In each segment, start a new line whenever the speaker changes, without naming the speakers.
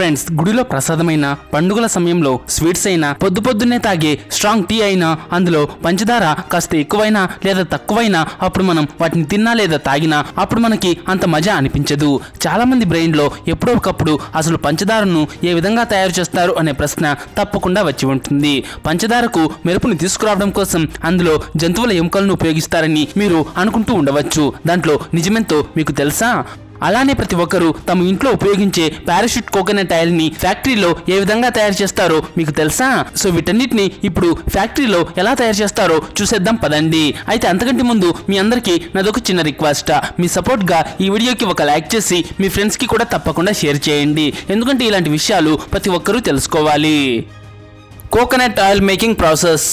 Friends, గుడిలో ప్రసాదమైన, పండుగల సమయంలో స్వీట్స్ అయినా, పొద్దున్నే తాగే స్ట్రాంగ్ టీ అయినా అందులో పంచదార కాస్త ఎక్కువైనా లేదా తక్కువైనా అప్పుడు మనం వాటిని తిన్నా లేదా తాగినా అప్పుడు మనకి అంత మజా అనిపించదు. చాలా మంది బ్రెయిన్ లో ఎప్పుడో ఒకప్పుడు అసలు పంచదారను ఏ విధంగా తయారు చేస్తారు అనే ప్రశ్న తప్పకుండా వచ్చి ఉంటుంది. పంచదారకు మెరుపుని తీసుకురావడం కోసం అందులో జంతువుల ఎముకలను ఉపయోగిస్తారని మీరు అనుకుంటూ ఉండవచ్చు. దాంట్లో నిజమెంతో మీకు తెలుసా? అలానే ప్రతి ఒక్కరూ తమ ఇంట్లో ఉపయోగించే పారాషూట్ కోకోనట్ ఆయిల్ ని ఫ్యాక్టరీలో ఏ విధంగా తయారు చేస్తారో మీకు తెలుసా? సో వీటన్నిటిని ఇప్పుడు ఫ్యాక్టరీలో ఎలా తయారు చేస్తారో చూసేద్దాం పదండి. అయితే అంతకంటే ముందు మీ అందరికీ నాదొక చిన్న రిక్వెస్ట్. మీ సపోర్ట్ గా ఈ వీడియోకి ఒక లైక్ చేసి మీ ఫ్రెండ్స్ కి కూడా తప్పకుండా షేర్ చేయండి. ఎందుకంటే ఇలాంటి విషయాలు ప్రతి ఒక్కరూ తెలుసుకోవాలి. Coconut oil making process.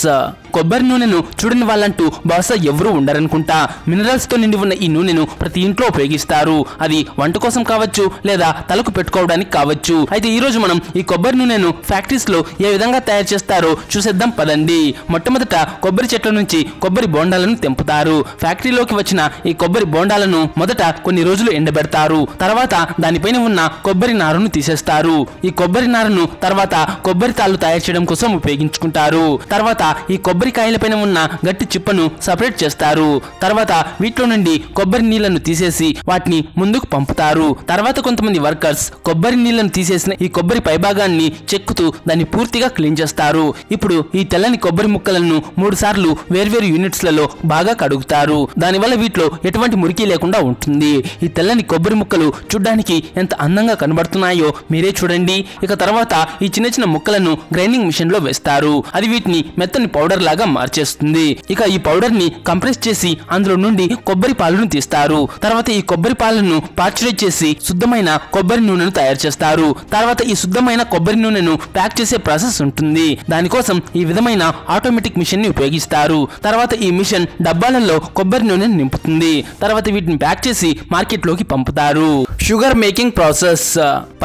కొబ్బరి నూనెను చూడని వాళ్ళంటూ బహుశా ఎవరూ ఉండరనుకుంటా. మినరల్స్ తో నిండి ఉన్న ఈ నూనెను ప్రతి ఇంట్లో ఉపయోగిస్తారు. అది వంట కోసం కావచ్చు లేదా తలకు పెట్టుకోవడానికి కావచ్చు. అయితే ఈ రోజు మనం ఈ కొబ్బరి నూనెను ఫ్యాక్టరీస్ లో ఏ విధంగా తయారు చేస్తారో చూసేద్దాం పదండి. మొట్టమొదట కొబ్బరి చెట్ల నుంచి కొబ్బరి బోండాలను తెంపుతారు. ఫ్యాక్టరీలోకి వచ్చిన ఈ కొబ్బరి బోండాలను మొదట కొన్ని రోజులు ఎండబెడతారు. తర్వాత దానిపైన ఉన్న కొబ్బరి నారును తీసేస్తారు. ఈ కొబ్బరి నారును తర్వాత కొబ్బరి తాళ్ళు తయారు చేయడం కోసం ఉపయోగించుకుంటారు. తర్వాత ఈ కొబ్బరికాయలపైన ఉన్న గట్టి చిప్పను సపరేట్ చేస్తారు. తర్వాత వీటిలో నుండి కొబ్బరి నీళ్లను తీసేసి వాటిని ముందుకు పంపుతారు. తర్వాత కొంతమంది వర్కర్స్ కొబ్బరి నీళ్లను తీసేసిన ఈ కొబ్బరి పైభాగాన్ని చెక్కుతూ దాన్ని పూర్తిగా క్లీన్ చేస్తారు. ఇప్పుడు ఈ తెల్లని కొబ్బరి ముక్కలను 3 సార్లు వేర్వేరు యూనిట్స్లలో బాగా కడుగుతారు. దానివల్ల వీటిలో ఎటువంటి మురికి లేకుండా ఉంటుంది. ఈ తెల్లని కొబ్బరి ముక్కలు చూడ్డానికి ఎంత అందంగా కనబడుతున్నాయో మీరే చూడండి. ఇక తర్వాత ఈ చిన్న చిన్న ముక్కలను గ్రైండింగ్ మిషన్ లో వేస్తారు. అది వీటిని మెత్తని పౌడర్ లాగా మార్చేస్తుంది. ఇక ఈ పౌడర్ ని కంప్రెస్ చేసి అందులో నుండి కొబ్బరి పాలను తీస్తారు. తర్వాత ఈ కొబ్బరి పాలను పాశ్చరైజ్ చేసి శుద్ధమైన కొబ్బరి నూనెను తయారు చేస్తారు. తర్వాత ఈ శుద్ధమైన కొబ్బరి నూనెను ప్యాక్ చేసే ప్రాసెస్ ఉంటుంది. దానికోసం ఈ విధమైన ఆటోమేటిక్ మిషన్ ని ఉపయోగిస్తారు. తర్వాత ఈ మిషన్ డబ్బాలలో కొబ్బరి నూనెను నింపుతుంది. తర్వాత వీటిని ప్యాక్ చేసి మార్కెట్ లోకి పంపుతారు. Sugar making process.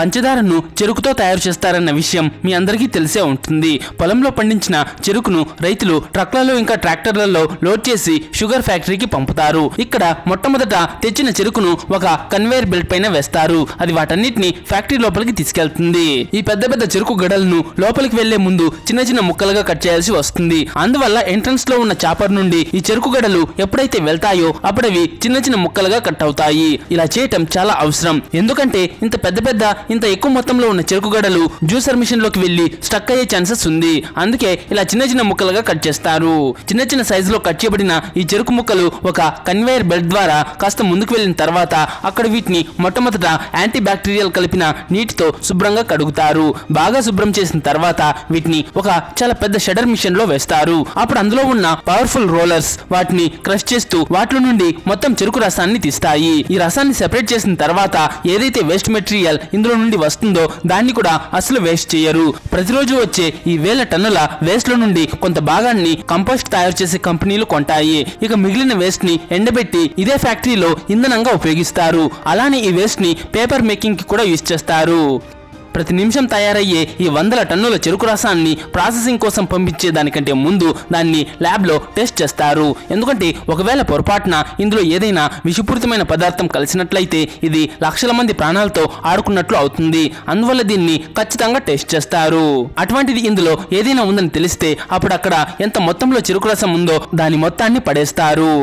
పంచదారను చెరుకుతో తయారు చేస్తారన్న విషయం మీ అందరికీ తెలిసే ఉంటుంది. పొలంలో పండించిన చెరుకును రైతులు ట్రక్లలో ఇంకా ట్రాక్టర్లలో లోడ్ చేసి షుగర్ ఫ్యాక్టరీకి పంపుతారు. ఇక్కడ మొట్టమొదట తెచ్చిన చెరుకును ఒక కన్వేయర్ బెల్ట్ పైన వేస్తారు. అది వాటన్నిటిని ఫ్యాక్టరీ లోపలికి తీసుకెళ్తుంది. ఈ పెద్ద పెద్ద చెరుకు గడలను లోపలికి వెళ్లే ముందు చిన్న చిన్న ముక్కలుగా కట్ చేయాల్సి వస్తుంది. అందువల్ల ఎంట్రన్స్ లో ఉన్న చాపర్ నుండి ఈ చెరుకు గడలు ఎప్పుడైతే వెళ్తాయో అప్పుడవి చిన్న చిన్న ముక్కలుగా కట్ అవుతాయి. ఇలా చేయటం చాలా అవసరం. ఎందుకంటే ఇంత ఎక్కువ మొత్తంలో ఉన్న చెరుకు గడలు జ్యూసర్ మిషన్ లోకి వెళ్లి స్టక్ అయ్యే ఛాన్సెస్ ఉంది. అందుకే ఇలా చిన్న చిన్న ముక్కలుగా కట్ చేస్తారు. చిన్న చిన్న సైజులో కట్ చేయబడిన ఈ చెరుకు ముక్కలు ఒక కన్వేయర్ బెల్ట్ ద్వారా కాస్త ముందుకు వెళ్లిన తర్వాత అక్కడ వీటిని మొట్టమొదట యాంటీ బ్యాక్టీరియల్ కలిపిన నీటితో శుభ్రంగా కడుగుతారు. బాగా శుభ్రం చేసిన తర్వాత వీటిని ఒక చాలా పెద్ద షెడర్ మిషన్ లో వేస్తారు. అప్పుడు అందులో ఉన్న పవర్ఫుల్ రోలర్స్ వాటిని క్రష్ చేస్తూ వాటిలో నుండి మొత్తం చెరుకు రసాన్ని తీస్తాయి. ఈ రసాన్ని సెపరేట్ చేసిన తర్వాత ఏదైతే వేస్ట్ మెటీరియల్ ఇందులో నుండి వస్తుందో దాన్ని కూడా అసలు వేస్ట్ చేయరు. ప్రతిరోజు వచ్చే ఈ వేల టన్నుల వేస్ట్ లో నుండి కొంత భాగాన్ని కంపోస్ట్ తయారు చేసే కంపెనీలు కొంటాయి. ఇక మిగిలిన వేస్ట్ ని ఎండబెట్టి ఇదే ఫ్యాక్టరీలో ఇంధనంగా ఉపయోగిస్తారు. అలానే ఈ వేస్ట్ ని పేపర్ మేకింగ్ కి కూడా యూజ్ చేస్తారు. ప్రతి నిమిషం తయారయ్యే ఈ 100 టన్నుల చెరుకు రసాన్ని ప్రాసెసింగ్ కోసం పంపించే దానికంటే ముందు దాన్ని ల్యాబ్ లో టెస్ట్ చేస్తారు. ఎందుకంటే ఒకవేళ పొరపాటున ఇందులో ఏదైనా విషపూరితమైన పదార్థం కలిసినట్లయితే ఇది లక్షల మంది ప్రాణాలతో ఆడుకున్నట్లు అవుతుంది. అందువల్ల దీన్ని ఖచ్చితంగా టెస్ట్ చేస్తారు. అటువంటిది ఇందులో ఏదైనా ఉందని తెలిస్తే అప్పుడు అక్కడ ఎంత మొత్తంలో చెరుకు రసం ఉందో దాని మొత్తాన్ని పడేస్తారు.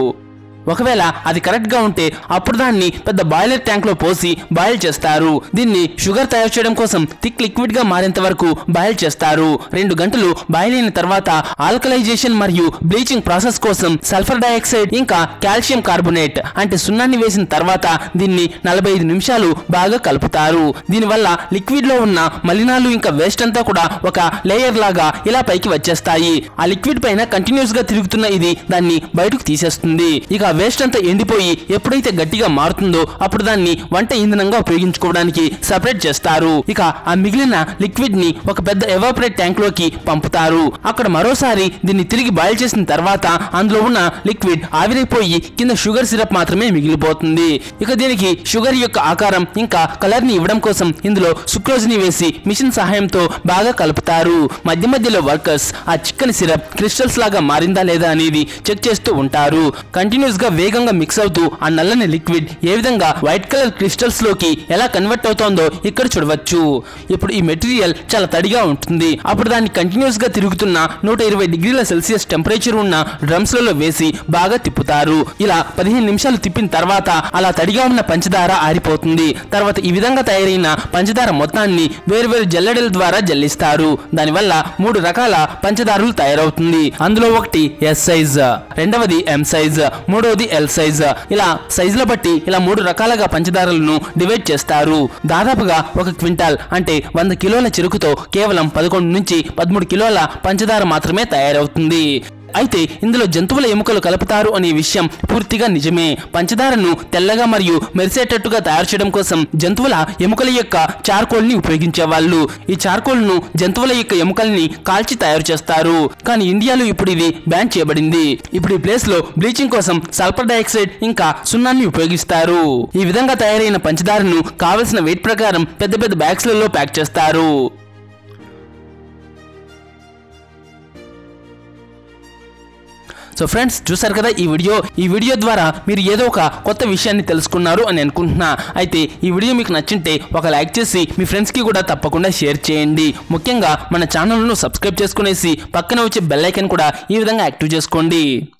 ఒకవేళ అది కరెక్ట్ గా ఉంటే అప్పుడు దాన్ని పెద్ద బాయిలర్ ట్యాంక్ లో పోసి బాయిల్ చేస్తారు. దీన్ని షుగర్ తయారు చేయడం కోసం థిక్ లిక్విడ్ గా మారేంత వరకు బాయిల్ చేస్తారు. 2 గంటలు బాయిల్ అయిన తర్వాత ఆల్కలైజేషన్ మరియు బ్లీచింగ్ ప్రాసెస్ కోసం సల్ఫర్ డయాక్సైడ్ ఇంకా కాల్షియం కార్బోనేట్ అంటే సున్నాన్ని వేసిన తర్వాత దీన్ని 45 నిమిషాలు బాగా కలుపుతారు. దీనివల్ల లిక్విడ్ లో ఉన్న మలినాలు ఇంకా వేస్ట్ అంతా కూడా ఒక లేయర్ లాగా ఇలా పైకి వచ్చేస్తాయి. ఆ లిక్విడ్ పైన కంటిన్యూస్ గా తిరుగుతున్న ఇది దాన్ని బయటకు తీసేస్తుంది. ఇక వేస్ట్ అంతా ఎండిపోయి ఎప్పుడైతే గట్టిగా మారుతుందో అప్పుడు దాన్ని వంట ఇంధనంగా ఉపయోగించుకోవడానికి సెపరేట్ చేస్తారు. ఇక ఆ మిగిలిన లిక్విడ్ ని ఒక పెద్ద ఎవాపరేట్ ట్యాంక్ లోకి పంపుతారు. అక్కడ మరోసారి దీన్ని తిరిగి బాయిల్ చేసిన తర్వాత అందులో ఉన్న లిక్విడ్ ఆవిరైపోయి కింద షుగర్ సిరప్ మాత్రమే మిగిలిపోతుంది. ఇక దీనికి షుగర్ యొక్క ఆకారం ఇంకా కలర్ ని ఇవ్వడం కోసం ఇందులో సుక్రోజ్ ని వేసి మిషన్ సహాయంతో బాగా కలుపుతారు. మధ్య మధ్యలో వర్కర్స్ ఆ చిక్కని సిరప్ క్రిస్టల్స్ లాగా మారిందా లేదా అనేది చెక్ చేస్తూ ఉంటారు. కంటిన్యూస్ గా వేగంగా మిక్స్ అవుతూ ఆ నల్లని లిక్విడ్ ఏ విధంగా వైట్ కలర్ క్రిస్టల్స్ లోకి ఎలా కన్వర్ట్ అవుతోందో ఇక్కడ చూడవచ్చు. ఇప్పుడు ఈ మెటీరియల్ చాలా తడిగా ఉంటుంది. అప్పుడు దాన్ని కంటిన్యూస్ గా తిరుగుతున్న 120 డిగ్రీల సెల్సియస్ టెంపరేచర్ ఉన్న డ్రమ్స్ లలో వేసి బాగా తిప్పుతారు. ఇలా 15 నిమిషాలు తిప్పిన తర్వాత అలా తడిగా ఉన్న పంచదార ఆరిపోతుంది. తర్వాత ఈ విధంగా తయారైన పంచదార మొత్తాన్ని వేర్వేరు జల్లెడల ద్వారా జల్లిస్తారు. దానివల్ల 3 రకాల పంచదారలు తయారవుతుంది. అందులో ఒకటి ఎస్ సైజ్, రెండవది ఎం సైజ్, మూడవది ఎల్ సైజ్. ఇలా సైజుల బట్టి ఇలా 3 రకాలుగా పంచదారలను డివైడ్ చేస్తారు. దాదాపుగా 1 క్వింటాల్ అంటే 100 కిలోల చెరుకుతో కేవలం 11 నుంచి 13 కిలోల పంచదార మాత్రమే తయారవుతుంది. అయితే ఇందులో జంతువుల ఎముకలు కలుపుతారు అనే విషయం పూర్తిగా నిజమే. పంచదారను తెల్లగా మరియు మెరిసేటట్టుగా తయారు చేయడం కోసం జంతువుల ఎముకల యొక్క చార్కోల్ ని ఉపయోగించేవాళ్ళు. ఈ చార్కోల్ ను జంతువుల యొక్క ఎముకల్ని కాల్చి తయారు చేస్తారు. కానీ ఇండియాలో ఇప్పుడు ఇది బ్యాన్ చేయబడింది. ఇప్పుడు ఈ ప్లేస్ లో బ్లీచింగ్ కోసం సల్ఫర్ డైఆక్సైడ్ ఇంకా సున్నాన్ని ఉపయోగిస్తారు. ఈ విధంగా తయారైన పంచదారను కావలసిన వెయిట్ ప్రకారం పెద్ద పెద్ద బ్యాగ్స్ లలో ప్యాక్ చేస్తారు. సో ఫ్రెండ్స్, చూసారు కదా ఈ వీడియో ద్వారా మీరు ఏదో ఒక కొత్త విషయాన్ని తెలుసుకున్నారు అని అనుకుంటున్నా. అయితే ఈ వీడియో మీకు నచ్చింటే ఒక లైక్ చేసి మీ ఫ్రెండ్స్ కి కూడా తప్పకుండా షేర్ చేయండి. ముఖ్యంగా మన ఛానల్ను సబ్స్క్రైబ్ చేసుకునేసి పక్కన వచ్చే బెల్ ఐకాన్ కూడా ఈ విధంగా యాక్టివ్ చేసుకోండి.